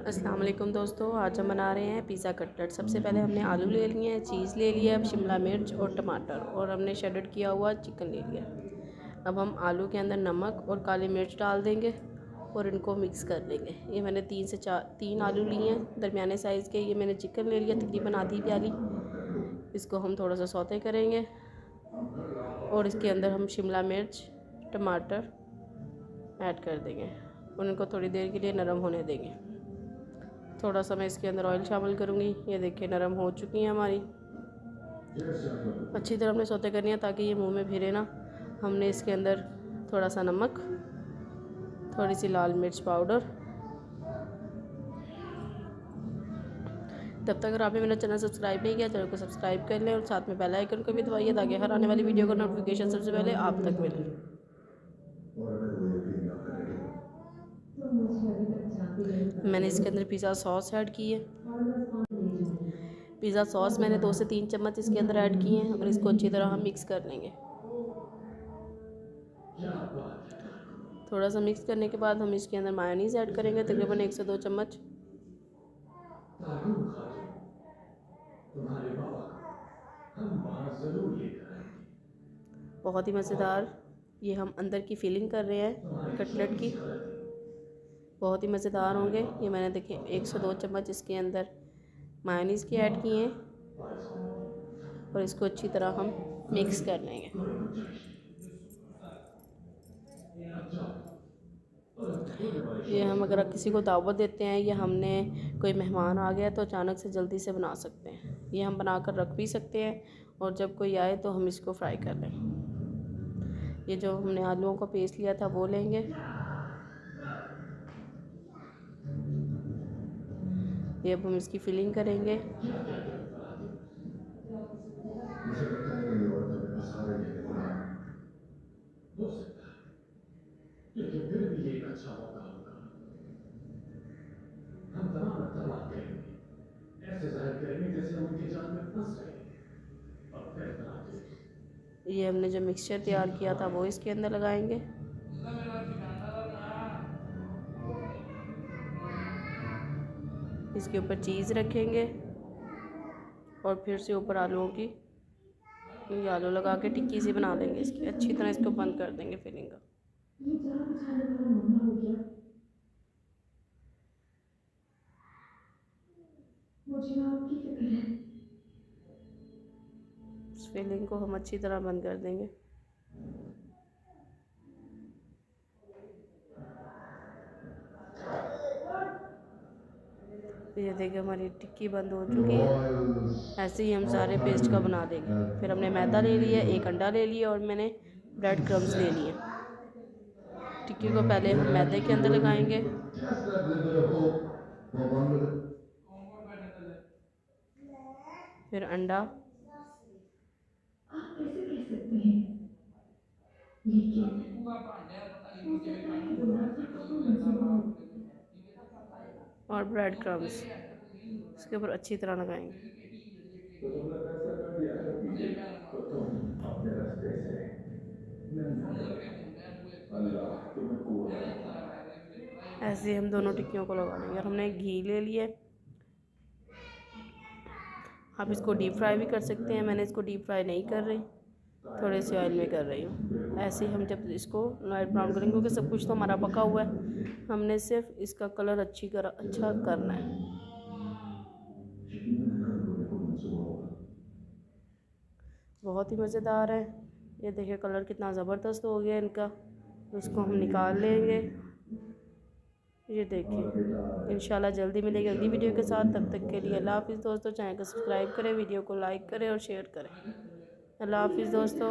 अस्सलाम वालेकुम दोस्तों, आज हम बना रहे हैं पिज़्ज़ा कटलेट। सबसे पहले हमने आलू ले लिए हैं, चीज़ ले लिया है, शिमला मिर्च और टमाटर, और हमने शेडेड किया हुआ चिकन ले लिया। अब हम आलू के अंदर नमक और काली मिर्च डाल देंगे और इनको मिक्स कर लेंगे। ये मैंने 3 आलू लिए हैं दरमियाने साइज़ के। ये मैंने चिकन ले लिया तकरीबन आधी प्याली। इसको हम थोड़ा सा सौते करेंगे और इसके अंदर हम शिमला मिर्च टमाटर ऐड कर देंगे और इनको थोड़ी देर के लिए नरम होने देंगे। थोड़ा सा मैं इसके अंदर ऑयल शामिल करूँगी। ये देखिए नरम हो चुकी हैं हमारी। अच्छी तरह हमने सौते करनी है ताकि ये मुंह में फिरे ना। हमने इसके अंदर थोड़ा सा नमक, थोड़ी सी लाल मिर्च पाउडर। तब तक अगर आपने मेरा चैनल सब्सक्राइब नहीं किया, चैनल को सब्सक्राइब कर लें और साथ में बेल आइकन को भी दबाइए ताकि हर आने वाली वीडियो का नोटिफिकेशन सबसे पहले आप तक मिले। मैंने इसके अंदर पिज़्ज़ा सॉस ऐड की है। पिज़्ज़ा सॉस मैंने 2 से 3 चम्मच इसके अंदर ऐड किए हैं और इसको अच्छी तरह हम मिक्स कर लेंगे। थोड़ा सा मिक्स करने के बाद हम इसके अंदर मायोनीज़ ऐड करेंगे तकरीबन 1 से 2 चम्मच। बहुत ही मज़ेदार ये हम अंदर की फिलिंग कर रहे हैं कटलेट की। बहुत ही मज़ेदार होंगे ये। मैंने देखिए 1 से 2 चम्मच इसके अंदर मायोनीज़ की ऐड किए हैं और इसको अच्छी तरह हम मिक्स कर लेंगे। ये हम अगर किसी को दावत देते हैं या हमने कोई मेहमान आ गया तो अचानक से जल्दी से बना सकते हैं। ये हम बनाकर रख भी सकते हैं और जब कोई आए तो हम इसको फ्राई कर लें। ये जो हमने आलूओं का पेस्ट लिया था वो लेंगे। ये अब हम इसकी फिलिंग करेंगे। लेकिन फिर भी ये एक अच्छा मौका होगा। हम तमाम बात करेंगे, ऐसे जाहिर करेंगे जैसे हम उनके जाल में फंस गए और फिर ये हमने जो मिक्सचर तैयार किया था वो इसके अंदर लगाएंगे। इसके ऊपर चीज़ रखेंगे और फिर से ऊपर आलूओं की आलू लगा के टिक्की सी बना देंगे इसकी। अच्छी तरह इसको बंद कर देंगे फिलिंग का। मुझे आपकी फिक्र है। इस फिलिंग को हम अच्छी तरह बंद कर देंगे। ये देखिए हमारी टिक्की बंद हो चुकी है। ऐसे ही हम सारे पेस्ट का बना देंगे। फिर हमने मैदा ले लिया, 1 अंडा ले लिया और मैंने ब्रेड क्रम्स ले लिए। टिक्की को पहले हम मैदे के अंदर लगाएंगे, फिर अंडा, आप कैसे कह सकते हैं, लेकिन और ब्रेड क्रम्स इसके ऊपर अच्छी तरह लगाएंगे। तो तुमने फैसला कर दिया तो तुम अपने रास्ते से अल्लाह तुम्हें ऐसे हम दोनों टिक्कियों को लगा लेंगे। और हमने घी ले लिया। आप इसको डीप फ्राई भी कर सकते हैं। मैंने इसको डीप फ्राई नहीं कर रही, थोड़े से ऑयल में कर रही हूँ। ऐसे ही हम जब इसको लाइट ब्राउन करेंगे क्योंकि सब कुछ तो हमारा पका हुआ है, हमने सिर्फ इसका कलर अच्छा करना है। बहुत ही मज़ेदार है। ये देखिए कलर कितना ज़बरदस्त हो गया इनका। उसको हम निकाल लेंगे। ये देखिए इंशाल्लाह जल्दी मिलेगी अगली वीडियो के साथ। तब तक के लिए अल्लाह हाफ़िज़ दोस्तों। चैनल को सब्सक्राइब करें, वीडियो को लाइक करें और शेयर करें। अल्लाह हाफ़िज़ दोस्तों।